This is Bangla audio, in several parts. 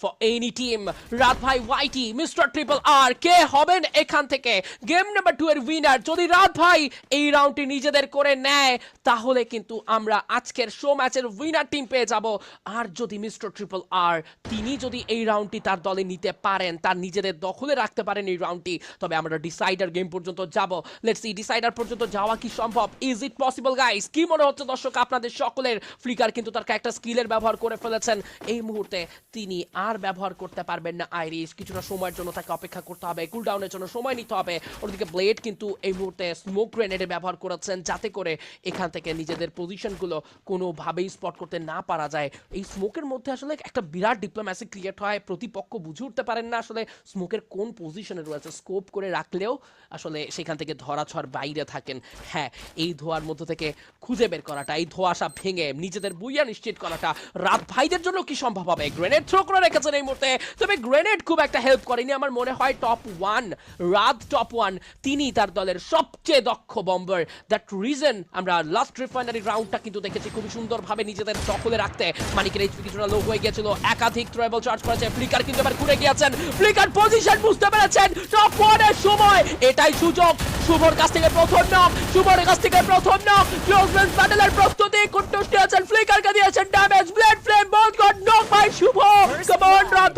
For any team. রাত ভাই ওয়াইটি মিস্টার ট্রিপল আর কে হবেন এখান থেকে গেম নাম্বার 2 এর উইনার? যদি রাত ভাই এই রাউন্ডটি নিজেদের করে নেয় তাহলে কিন্তু আমরা আজকের শো ম্যাচের উইনার টিম পেয়ে যাব। আর যদি মিস্টার ট্রিপল আর তিনি যদি এই রাউন্ডটি তার দলে নিতে পারেন, তার নিজেদের দখলে রাখতে পারেন এই রাউন্ডটি, তবে আমরা ডিসাইডার গেম পর্যন্ত যাব। লেটস সি ডিসাইডার পর্যন্ত যাওয়া কি সম্ভব? Is it possible guys? কি মনে হচ্ছে দর্শক আপনাদের সকলের? ফ্লিকার কিন্তু তার একটা স্কিলের ব্যবহার করে ফেলেছেন। এই মুহূর্তে তিনি আর ব্যবহার করতে পারবেন না আইরিশ। কিছুটা সময়ের জন্য তাকে অপেক্ষা করতে হবে, কুলডাউনের জন্য সময় নিতে হবে। ওদিকে ব্লেড কিন্তু এই মুহূর্তে স্মোক গ্রেনেডে ব্যবহার করেছেন যাতে করে এখান থেকে নিজেদের পজিশনগুলো কোনোভাবেই স্পট করতে না পারা যায়। এই স্মোকের মধ্যে আসলে একটা বিরাট ডিপ্লোম্যাসি ক্রিয়েট হয়, প্রতিপক্ষ বুঝে উঠতে পারেন না আসলে স্মোকের কোন পজিশনে রয়েছে। স্কোপ করে রাখলেও আসলে সেখান থেকে ধরাছোঁয়ার বাইরে থাকেন। হ্যাঁ, এই ধোয়ার মধ্য থেকে খুঁজে বের করাটা, এই ধোঁয়াশা ভেঙে নিজেদের বুইয়া নিশ্চিত করাটা রাত ভাইদের জন্য কি সম্ভব হবে? গ্রেনেড থ্রো করে রেখেছেন এই মুহূর্তে, তবে গ্রেনেড খুব একটা হেল্প করেনি। আমার মনে হয় টপ 1 রাত টপ 1 তিনি তার দলের সবচেয়ে দক্ষ বম্বার। দ্যাট রিজন আমরা লাস্ট রিফাইনারি রাউন্ডটা কিন্তু দেখেছি খুবই সুন্দরভাবে নিজেদের দখলে রাখতে। মানিকের এইচপি কিছুটা লো হয়ে গিয়েছিল, একাধিক থ্রোয়েবল চার্জ করেছে। ফ্লিকার কিন্তু এবার ঘুরে গিয়েছেন, ফ্লিকার পজিশন বুঝতে পেরেছেন। টপ 1 এর সময় এটাই সুযোগ। শুভর কাছ থেকে প্রথম নক, শুভর কাছ থেকে প্রথম নক। ক্লোজ রেঞ্জ ব্যাটলের প্রস্তুতি কুটুষ্টি আছেন, ফ্লিকারকে দিয়েছেন damage. Blade flame both got knock by Shubh. Come on Raat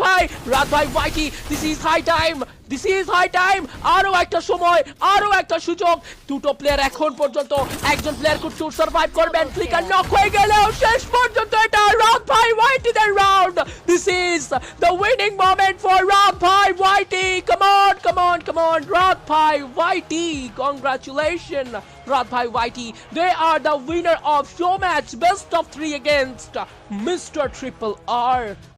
Bhai YT, this is high time, this is high time. আরো একটা সময়, আরো একটা সুযোগ। দুটো প্লেয়ার এখন পর্যন্ত, একজন প্লেয়ার কুটু সার্ভাইভ করবেন। ফ্লিকার নক হয়ে গেলেও শেষ পর্যন্ত এটা রাত ভাই ওয়াইটি দের round. This is the winning moment for Raat Bhai YT. Come on, come on, come on Raat Bhai YT, congratulation রাত ভাই ওয়াইটি। They are the winner of show match best of 3 against Mr. Triple R.